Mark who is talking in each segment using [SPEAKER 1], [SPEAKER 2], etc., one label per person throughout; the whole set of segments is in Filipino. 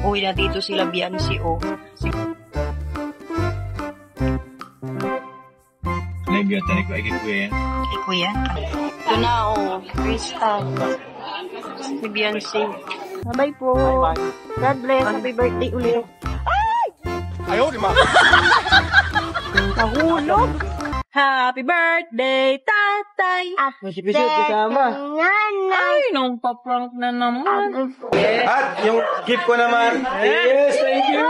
[SPEAKER 1] Uwi na dito sila Biancy, oh.
[SPEAKER 2] Live yun, tanig ko ay kuya.
[SPEAKER 1] Kay kuya. Ito na, oh. Crystal. Si Biancy. Bye po. God bless. Happy birthday ulit. Ay!
[SPEAKER 2] Ayaw, di ba?
[SPEAKER 1] Nahulog. Happy birthday, tatay.
[SPEAKER 2] Masipis-sip kasama.
[SPEAKER 1] Ay, nung paprank na naman.
[SPEAKER 2] At yung gift ko naman. Yes, thank you.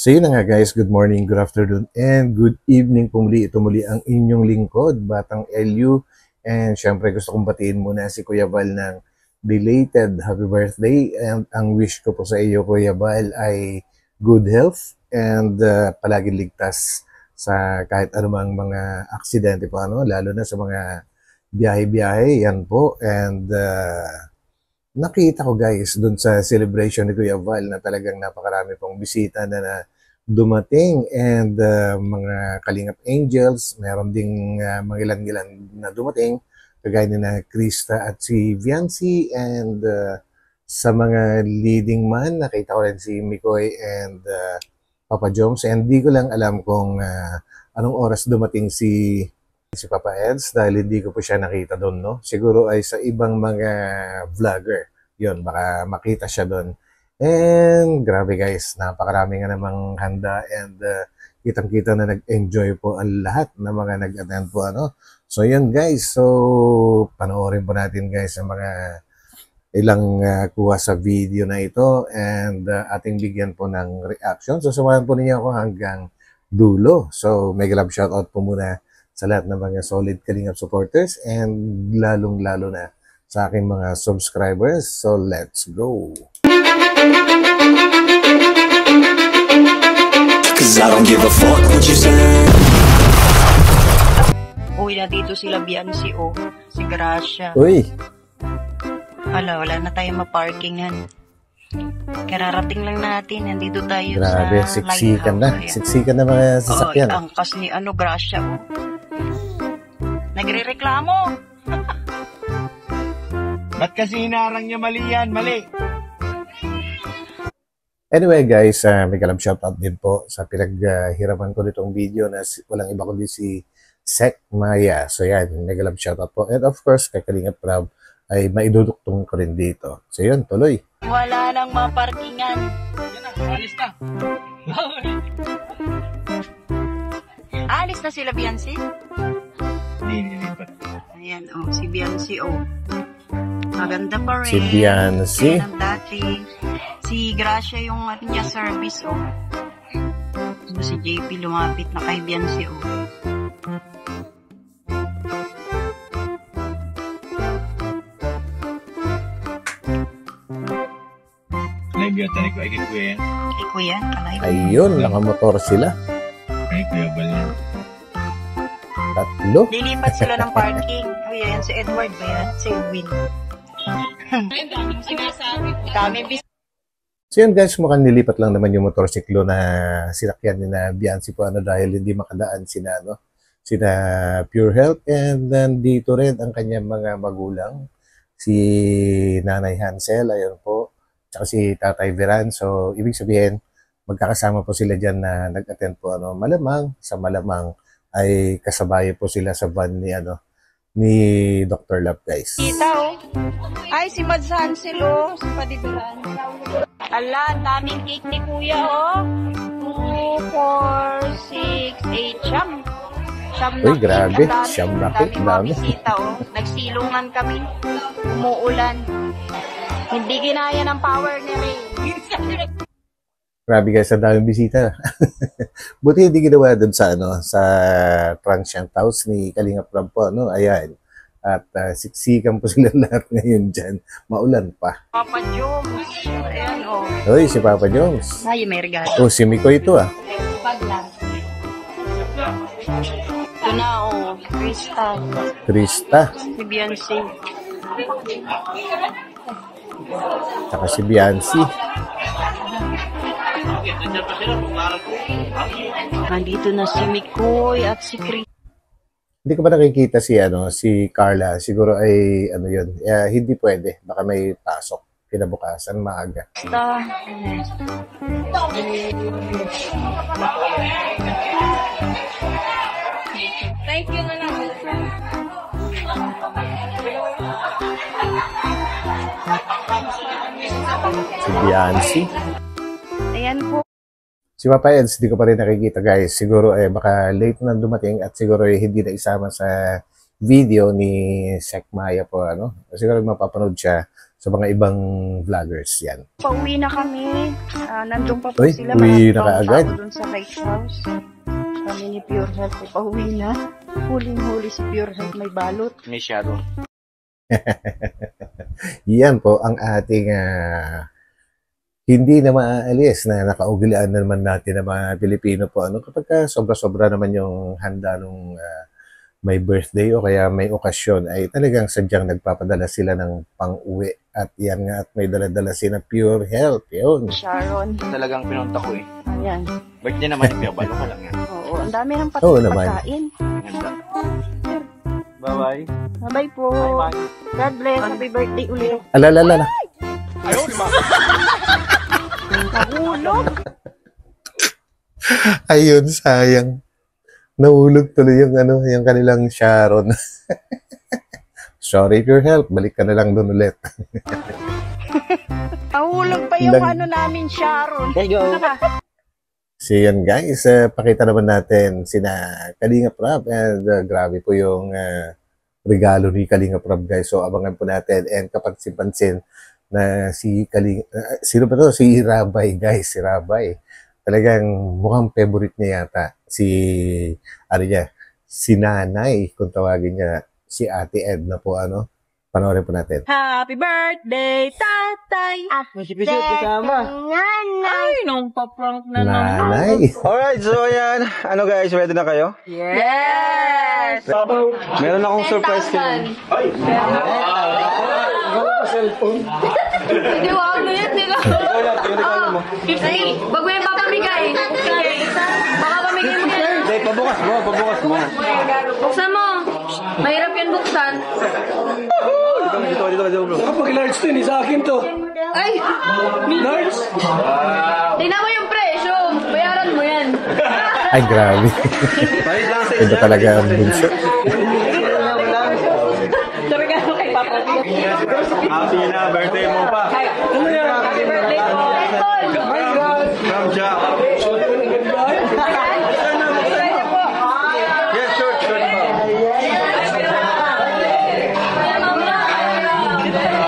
[SPEAKER 3] So yun na nga guys, good morning, good afternoon, and good evening po muli. Ito muli ang inyong lingkod, Batang LU. And syempre gusto kong batiin muna si Kuya Val ng belated happy birthday. And ang wish ko po sa iyo, Kuya Val, ay good health and palaging ligtas sa kahit anumang mga aksidente po, lalo na sa mga biyahe-biyahe, yan po. And nakita ko guys dun sa celebration ni Kuya Val na talagang napakarami pong bisita na dumating, and mga Kalingap Angels, meron ding mga ilan-ilan na dumating, kagaya ni na Krista at si Biancy, and sa mga leading man, nakita ko rin si Mikoy and Papa Joms, and di ko lang alam kung anong oras dumating si Papa Eds dahil hindi ko po siya nakita doon, no? Siguro ay sa ibang mga vlogger. Yun, baka makita siya doon. And grabe guys, napakarami nga namang handa, and kitang-kita na nag-enjoy po ang lahat ng mga nag-attend po, So yun guys, so panoorin po natin guys ang mga ilang kuha sa video na ito, and ating bigyan po ng reaction. So samahan po ninyo ako hanggang dulo. So mega love shoutout po muna sa lahat ng mga solid Kalingap supporters, and lalong-lalo na sa aking mga subscribers. So let's go!
[SPEAKER 4] Cause I don't give a fuck what you say.
[SPEAKER 1] Uwi na dito sila Biancy, oh. Si Gracia.
[SPEAKER 3] Uy!
[SPEAKER 1] Wala na tayong maparkingan. Kararating lang natin. Nandito tayo
[SPEAKER 3] Grabe,
[SPEAKER 1] sa
[SPEAKER 3] siksikan na.
[SPEAKER 1] Lighthouse.
[SPEAKER 3] Siksikan na mga sasakyan.
[SPEAKER 1] Ang angkas ni Gracia, oh. Nagre-reklamo.
[SPEAKER 2] Ba't kasi hinarang niya mali yan? Mali.
[SPEAKER 3] Anyway guys, mega love shoutout din po sa pinaghirapan ko nitong video na walang iba kundi si Sek Maya. So yan, mega love shoutout po. And of course, kay Kalingap Rob ay maiduduktong ko rin dito. So yun, tuloy.
[SPEAKER 1] Wala nang maparkingan.
[SPEAKER 2] Yan na, alis na.
[SPEAKER 1] Alis na sila Biancy?
[SPEAKER 2] Nililipat.
[SPEAKER 1] Ayan, oh, si Biancy, oh. Maganda pa rin.
[SPEAKER 3] Si Biancy.
[SPEAKER 1] Yan ang dati. Si Gracia yung niya service, oh. So, si JP lumapit na kay Biancy, oh.
[SPEAKER 2] Live yun, tanig ko ay kuya.
[SPEAKER 1] Kay kuya, kalay.
[SPEAKER 3] Ayun, nakamotor sila.
[SPEAKER 2] Ay kuya Val yan.
[SPEAKER 3] Tatlo.
[SPEAKER 1] Lilipat sila ng parking. Oh, yan, si Edward ba yan? Si Edwin. Ay, daming sinasabi. Daming bis.
[SPEAKER 3] So yun guys, mukhang nilipat lang naman yung motorsiklo na sinakyan ni na Biancy po, dahil hindi makadaan sina Pure Health, and then dito rin ang kanyang mga magulang, si Nanay Hansel, ayun po, tsaka si Tatay Veran. So ibig sabihin, magkakasama po sila dyan na nag-attend po, malamang ay kasabay po sila sa van ni Dr. Love guys.
[SPEAKER 1] Kita, oh. Ay, si Mads Hansel, oh. Si Padibiran. Ala, daming cake ni kuya, oh. 2, 4, 6, 8, siyam.
[SPEAKER 3] Uy, grabe. Siyam na cake.
[SPEAKER 1] Dami. Bisita, oh. Nagsilungan kami. Umuulan. Hindi ginaya ng power ni Ray.
[SPEAKER 3] Grabe guys, ang daming bisita. Buti hindi ginawa doon sa sa transient house ni Kalingap Rob po, Ayan. At siksikan po sila lahat ngayon dyan. Maulan pa.
[SPEAKER 1] Papa Jones. Ayan, oh.
[SPEAKER 3] Uy, si Papa Jones.
[SPEAKER 1] Ay, may regalo.
[SPEAKER 3] Oh, si Miko ito,
[SPEAKER 1] Paglang. Ito na, oh.
[SPEAKER 3] Krista.
[SPEAKER 1] Si Biancy.
[SPEAKER 3] Saka si Biancy.
[SPEAKER 1] Nandito na si Mikoy at si Chris.
[SPEAKER 3] Hindi ko ba nakikita si Carla? Siguro ay yun. Hindi pwede. Baka may pasok kinabukasan maaga.
[SPEAKER 1] Thank you na lang.
[SPEAKER 3] Si Biancy.
[SPEAKER 1] Ayan po.
[SPEAKER 3] Si Papa Eds, hindi ko pa rin nakikita guys. Siguro baka late na dumating at siguro hindi na isama sa video ni Sek Maya po. Siguro mapapanood siya sa mga ibang vloggers yan.
[SPEAKER 1] Pauwi na kami. Nandun pa po
[SPEAKER 3] Uy,
[SPEAKER 1] sila.
[SPEAKER 3] uwi
[SPEAKER 1] Mga
[SPEAKER 3] na kaagad.
[SPEAKER 1] tao dun sa White House. Kami ni Pure Health ay pauwi na. Huling-huli si Pure Health may balot.
[SPEAKER 2] May shadow.
[SPEAKER 3] Yan po ang ating hindi na maaalis na nakaugalian na naman natin ng mga Pilipino po. Kapag sobra-sobra naman yung handa nung may birthday o kaya may okasyon, ay talagang sadyang nagpapadala sila ng pang-uwi. At yan nga, at may dala-dala sila Pure Health. Yun.
[SPEAKER 1] Sharon.
[SPEAKER 2] Talagang pinunta ko eh.
[SPEAKER 1] Ayan.
[SPEAKER 2] Birthday naman yung balo ka lang yan.
[SPEAKER 1] Oo, ang dami ng
[SPEAKER 3] Oo naman.
[SPEAKER 1] pagkain.
[SPEAKER 2] Ganda. Bye-bye.
[SPEAKER 1] Bye-bye po. God bless. Happy birthday ulit.
[SPEAKER 3] Alalala.
[SPEAKER 2] Ayaw, di ba?
[SPEAKER 1] Nahulog.
[SPEAKER 3] Ayun, sayang. Nahulog tuloy yung kanilang Sharon. Sorry, Pure Health. Balik ka na lang doon ulit.
[SPEAKER 1] Nahulog pa yung namin, Sharon.
[SPEAKER 2] There you go.
[SPEAKER 3] So yan guys, pakita naman natin sina Kalinga Prab and grabe po yung regalo ni Kalinga Prab guys. So abangan po natin and kapag sipansin na si sino ba to? Si Rabay guys, si Rabay. Talagang mukhang favorite niya yata. Si Nanay, kung tawagin niya, si Ate Edna po panoorin po natin.
[SPEAKER 1] Happy birthday, tatay.
[SPEAKER 2] Masipis yung kasama.
[SPEAKER 1] Ay, nung pa-prank na naman.
[SPEAKER 3] Nanay!
[SPEAKER 2] Alright, so yan. Guys, ready na kayo?
[SPEAKER 1] Yes!
[SPEAKER 2] Meron akong surprise kayo.
[SPEAKER 1] Hindi mo ako yun nila.
[SPEAKER 2] Ikaw lang, yung regalo mo.
[SPEAKER 1] Ay, bago yung papamigay. Baka pamigay mo yan.
[SPEAKER 2] Hindi, pabukas mo.
[SPEAKER 1] Buksan mo. Mahirap yan buksan.
[SPEAKER 2] Dito, bro.
[SPEAKER 5] Kapag-large to, sa akin to.
[SPEAKER 1] Ay!
[SPEAKER 5] Large?
[SPEAKER 1] Tingnan mo yung presyo. Bayaran mo yan.
[SPEAKER 3] Ay, grabe.
[SPEAKER 2] Paris lang sa
[SPEAKER 3] Ito talaga ang bunso.
[SPEAKER 1] Sabi ka kay Papa.
[SPEAKER 2] Happy na, birthday mo pa.
[SPEAKER 5] Ano yan?
[SPEAKER 1] Happy birthday po.
[SPEAKER 2] From Jack. Yes, short pa.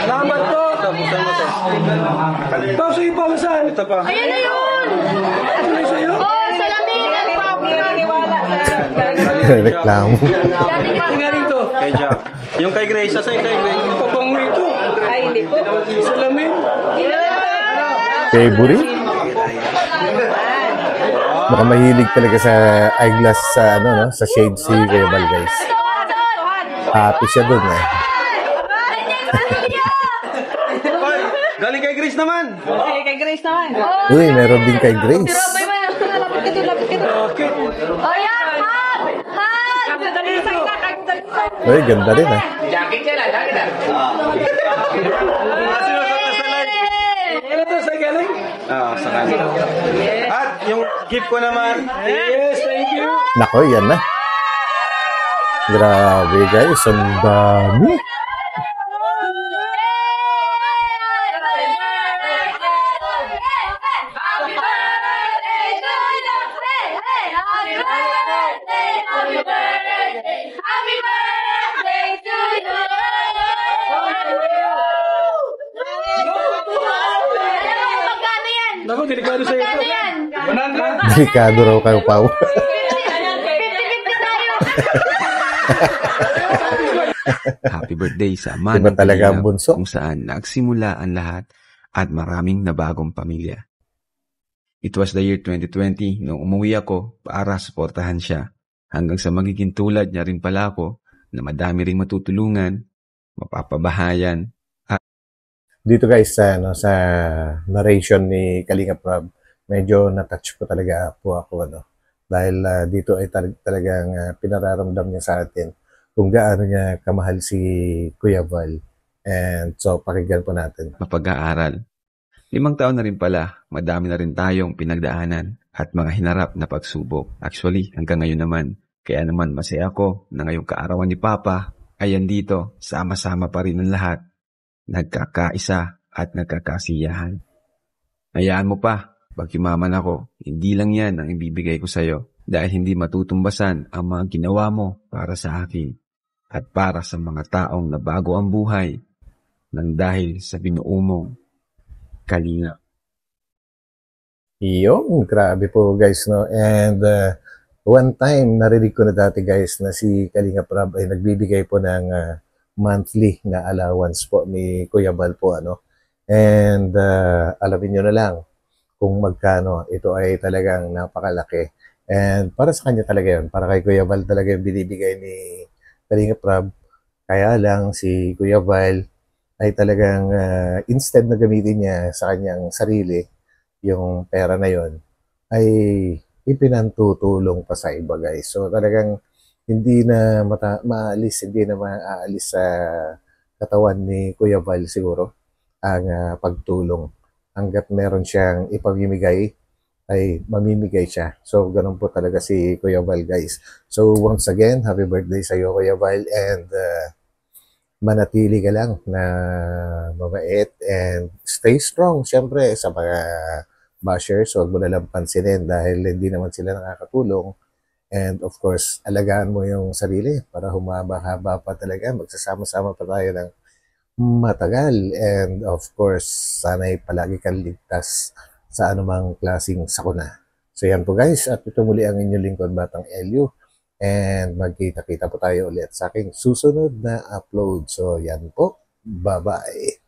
[SPEAKER 5] Salamat po.
[SPEAKER 2] Buksan mo to.
[SPEAKER 5] Ito sa'yo pa, saan?
[SPEAKER 2] Ito pa.
[SPEAKER 1] Ayan na yun!
[SPEAKER 5] Ano yung sa'yo?
[SPEAKER 1] Oh, salamin at Papa.
[SPEAKER 3] Reklamo.
[SPEAKER 5] Ano nga rito?
[SPEAKER 2] Kay Jack. Yung kay Grace, sa'yo kay Grace.
[SPEAKER 5] Pabango ito.
[SPEAKER 1] Ay, hindi po.
[SPEAKER 5] Salamin.
[SPEAKER 3] Favorite? Baka mahilig talaga sa eyeglass sa shade si Kuya Bal guys. Happy siya dun
[SPEAKER 2] Hoy, galing kay Grace naman.
[SPEAKER 1] Okay, kay Grace naman.
[SPEAKER 3] Uy, meron din kay Grace.
[SPEAKER 1] Lapit ka doon, lapit ka doon. Oh, yan! Hug!
[SPEAKER 3] Uy, ganda rin
[SPEAKER 5] Ano to sa galing?
[SPEAKER 2] Sa kanila. At yung gift ko naman.
[SPEAKER 5] Yes, thank you.
[SPEAKER 3] Nako, yan na. Grabe guys, ang dami.
[SPEAKER 5] Naku, delikado sa'yo ito. 100?
[SPEAKER 3] Delikado raw kayo, Pao.
[SPEAKER 6] Happy birthday sa
[SPEAKER 3] Iba
[SPEAKER 6] Manang
[SPEAKER 3] talaga ang
[SPEAKER 6] Kalingap,
[SPEAKER 3] bunso.
[SPEAKER 6] kung saan nagsimula ang lahat at maraming nabagong pamilya. It was the year 2020 nung umuwi ako para suportahan siya hanggang sa magiging tulad niya rin pala ako na madami ring matutulungan, mapapabahayan.
[SPEAKER 3] Dito guys sa narration ni Kalinga Prab, medyo na-touch po talaga po ako, ano. Dahil dito ay talagang pinararamdam niya sa atin kung gaano niya kamahal si Kuya Val. And so, pakinggan po natin.
[SPEAKER 6] Mapag-aaral. 5 taon na rin pala, madami na rin tayong pinagdaanan at mga hinarap na pagsubok. Actually, hanggang ngayon naman. Kaya naman masaya ako na ngayong kaarawan ni Papa ay andito, sama-sama pa rin ang lahat. Nagkakaisa at nagkakasiyahan. Hayaan mo pa, pagkimaman ako, hindi lang yan ang ibibigay ko sa'yo dahil hindi matutumbasan ang mga ginawa mo para sa akin at para sa mga taong nabago ang buhay nang dahil sa binuo mong kalinga.
[SPEAKER 3] Yung, grabe po guys, no? And one time, narinig ko na dati guys na si Kalinga Prab ay nagbibigay po ng monthly na allowance po ni Kuya Val po, ano? And alamin nyo na lang kung magkano. Ito ay talagang napakalaki. And para sa kanya talaga yun. Para kay Kuya Val talaga yung binibigay ni Kalinga Prab. Kaya lang si Kuya Val ay talagang instead na gamitin niya sa kanyang sarili, yung pera na yon ay ipinantutulong pa sa iba guys. So talagang hindi na maalis, hindi na maaalis sa katawan ni Kuya Val siguro ang pagtulong. Hanggat meron siyang ipamimigay, ay mamimigay siya. So ganun po talaga si Kuya Val guys. So once again, happy birthday sa iyo Kuya Val, and manatili ka lang na mabait and stay strong. Siyempre sa mga bashers, huwag mo nalang pansinin dahil hindi naman sila nakakatulong. And of course, alagaan mo yung sarili para humaba-haba pa talaga. Magsasama-sama pa tayo ng matagal. And of course, sana'y palagi kang ligtas sa anumang klaseng sakuna. So yan po guys, at ito muli ang inyong lingkod Batang Elio. And magkita-kita po tayo ulit sa aking susunod na upload. So yan po, bye-bye.